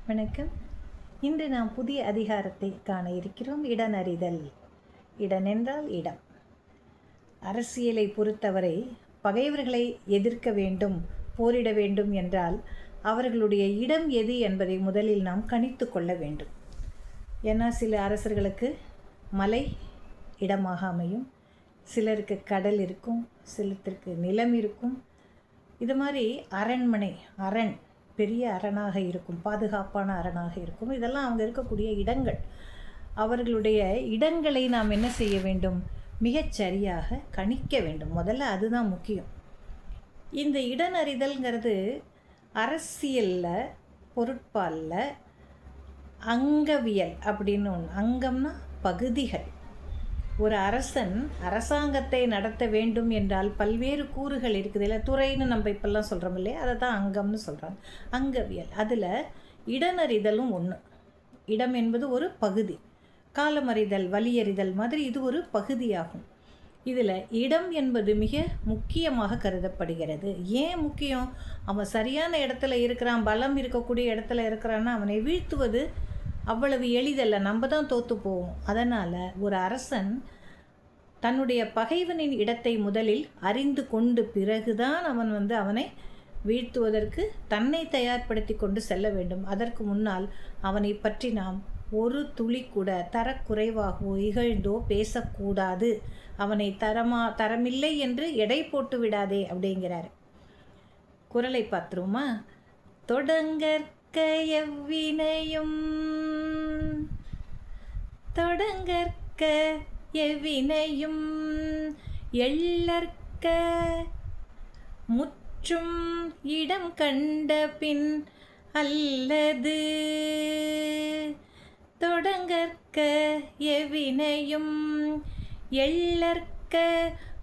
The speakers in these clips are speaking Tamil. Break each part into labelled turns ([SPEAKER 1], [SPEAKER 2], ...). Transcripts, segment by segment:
[SPEAKER 1] வணக்கம். இன்று நாம் புதிய அதிகாரத்தை காண இருக்கிறோம். இடனறிதல். இடன் என்றால் இடம். அரசியலை பொறுத்தவரை பகைவர்களை எதிர்க்க வேண்டும், போரிட வேண்டும் என்றால் அவர்களுடைய இடம் எது என்பதை முதலில் நாம் கணித்து கொள்ள வேண்டும். ஏன்னா சில அரசர்களுக்கு மலை இடமாக அமையும், சிலருக்கு கடல் இருக்கும், சிலருக்கு நிலம் இருக்கும். இது மாதிரி அரண்மனை, பெரிய அரணாக இருக்கும், பாதுகாப்பான அரணாக இருக்கும். இதெல்லாம் அவங்க இருக்கக்கூடிய இடங்கள். அவர்களுடைய இடங்களை நாம் என்ன செய்ய வேண்டும்? மிகச்சரியாக கணிக்க வேண்டும். முதல்ல அதுதான் முக்கியம். இந்த இடனறிதல்ங்கிறது அரசியலில், பொருட்பாலில் அங்கவியல் அப்படின்னு ஒன்று. அங்கம்னா பகுதிகள். ஒரு அரசன் அரசாங்கத்தை நடத்த வேண்டும் என்றால் பல்வேறு கூறுகள் இருக்குது இல்லை, துறைன்னு நம்ம இப்போல்லாம் சொல்கிறோம் இல்லையா, அதை தான் அங்கம்னு சொல்கிறாங்க. அங்கவியல். அதில் இடனறிதலும் ஒன்று. இடம் என்பது ஒரு பகுதி. காலமறிதல், வலியறிதல் மாதிரி இது ஒரு பகுதியாகும். இதில் இடம் என்பது மிக முக்கியமாக கருதப்படுகிறது. ஏன் முக்கியம்? அவன் சரியான இடத்துல இருக்கிறான், பலம் இருக்கக்கூடிய இடத்துல இருக்கிறான்னா அவனை வீழ்த்துவது அவ்வளவு எளிதல்ல, நம்ம தான் தோற்று போவோம். அதனால் ஒரு அரசன் தன்னுடைய பகைவனின் இடத்தை முதலில் அறிந்து கொண்டு பிறகுதான் அவனை வீழ்த்துவதற்கு தன்னை தயார்படுத்தி கொண்டு செல்ல வேண்டும். அதற்கு முன்னால் அவனை பற்றி நாம் ஒரு துளி கூட தரக்குறைவாகவோ இகழ்ந்தோ பேசக்கூடாது. அவனை தரமில்லை என்று எடை போட்டு விடாதே அப்படிங்கிறார். குறளை பார்த்துருமா? தொடங்கற்க எவ்வினையும் எள்ளற்க முற்றும் இடம் கண்ட பின் அல்லது. தொடங்கற்க எவ்வினையும் எள்ளற்க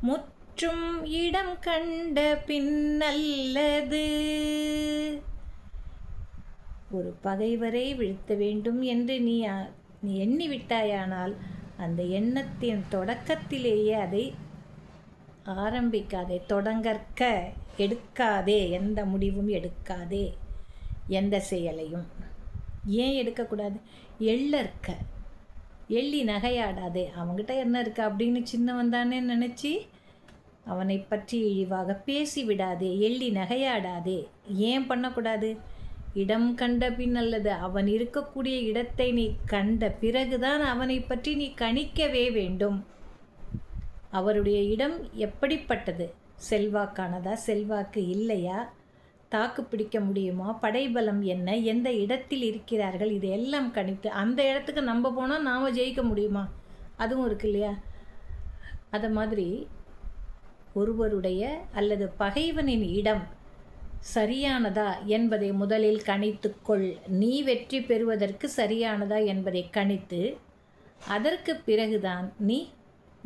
[SPEAKER 1] முற்றும் இடம் கண்ட பின் அல்லது. ஒரு பகைவரை வீழ்த்த வேண்டும் என்று நீ எண்ணி விட்டாயானால் அந்த எண்ணத்தின் தொடக்கத்திலேயே அதை ஆரம்பிக்காதே. தொடங்கற்க, எடுக்காதே, எந்த முடிவும் எடுக்காதே, எந்த செயலையும். ஏன் எடுக்கக்கூடாது? எள்ளற்க, எள்ளி நகையாடாதே. அவங்ககிட்ட என்ன இருக்கு அப்படின்னு சின்னவன் தானே நினச்சி அவனை பற்றி இழிவாக பேசிவிடாதே, எள்ளி நகையாடாதே. ஏன் பண்ணக்கூடாது? இடம் கண்ட பின் அல்லது அவன் இருக்கக்கூடிய இடத்தை நீ கண்ட பிறகுதான் அவனை பற்றி நீ கணிக்கவே வேண்டும். அவருடைய இடம் எப்படிப்பட்டது? செல்வாக்கானதா, செல்வாக்கு இல்லையா, தாக்கு பிடிக்க முடியுமா, படைபலம் என்ன, எந்த இடத்தில் இருக்கிறார்கள், இது எல்லாம் கணித்து அந்த இடத்துக்கு நம்ம போனால் நாம் ஜெயிக்க முடியுமா? அதுவும் இருக்கு இல்லையா? அதை மாதிரி ஒருவருடைய அல்லது பகைவனின் இடம் சரியானதா என்பதை முதலில் கணித்துக்கொள். நீ வெற்றி பெறுவதற்கு சரியானதா என்பதை கணித்து அதற்கு பிறகுதான் நீ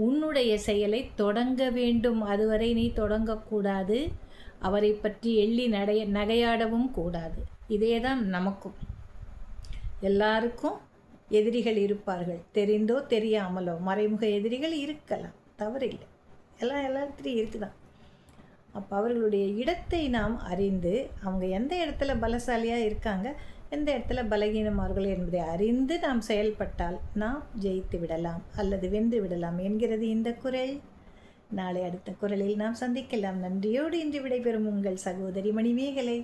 [SPEAKER 1] உன்னுடைய செயலை தொடங்க வேண்டும். அதுவரை நீ தொடங்கக்கூடாது. அவரை பற்றி எள்ளி நகையாடவும் கூடாது. இதே தான் நமக்கும். எல்லாருக்கும் எதிரிகள் இருப்பார்கள், தெரிந்தோ தெரியாமலோ. மறைமுக எதிரிகள் இருக்கலாம், தவறில்லை, எல்லாத்துலேயும் இருக்குதான். அப்போ அவர்களுடைய இடத்தை நாம் அறிந்து அவங்க எந்த இடத்துல பலசாலியாக இருக்காங்க, எந்த இடத்துல பலகீனமார்கள் என்பதை அறிந்து நாம் செயல்பட்டால் நாம் ஜெயித்து விடலாம் அல்லது வென்று விடலாம் என்கிறது இந்த குறள். நாளை அடுத்த குறளில் நாம் சந்திக்கலாம். நன்றியோடு இன்று விடைபெறும் உங்கள் சகோதரி மணிமேகலை.